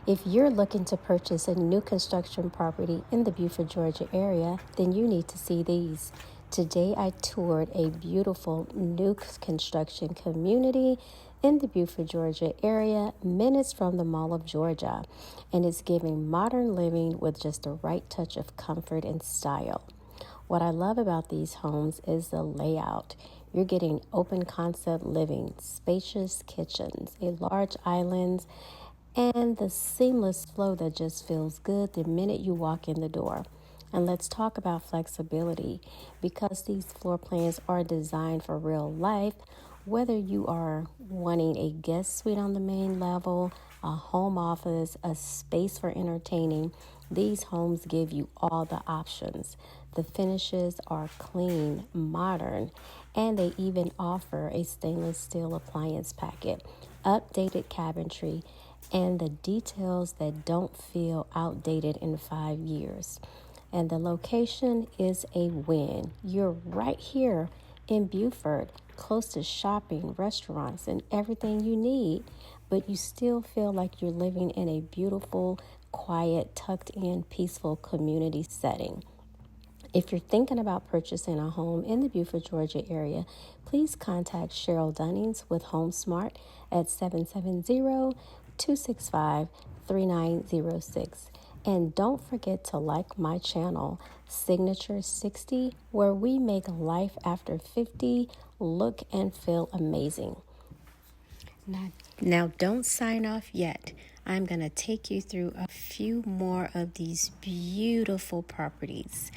If you're looking to purchase a new construction property in the Buford, Georgia area, then you need to see these. Today I toured a beautiful new construction community in the Buford, Georgia area, minutes from the Mall of Georgia, and it's giving modern living with just the right touch of comfort and style. What I love about these homes is the layout. You're getting open concept living, spacious kitchens, a large islands, and the seamless flow that just feels good the minute you walk in the door. And let's talk about flexibility because these floor plans are designed for real life. Whether you are wanting a guest suite on the main level, a home office, a space for entertaining, these homes give you all the options. The finishes are clean, modern, and they even offer a stainless steel appliance packet, updated cabinetry, and the details that don't feel outdated in 5 years. And the location is a win. You're right here in Buford, close to shopping, restaurants, and everything you need, but you still feel like you're living in a beautiful, quiet, tucked in, peaceful community setting. If you're thinking about purchasing a home in the Buford, Georgia area, please contact Cheryl Dunnings with HomeSmart at 770-265-3906. And don't forget to like my channel, Signature 60, where we make life after 50 look and feel amazing. Now, don't sign off yet. I'm going to take you through a few more of these beautiful properties.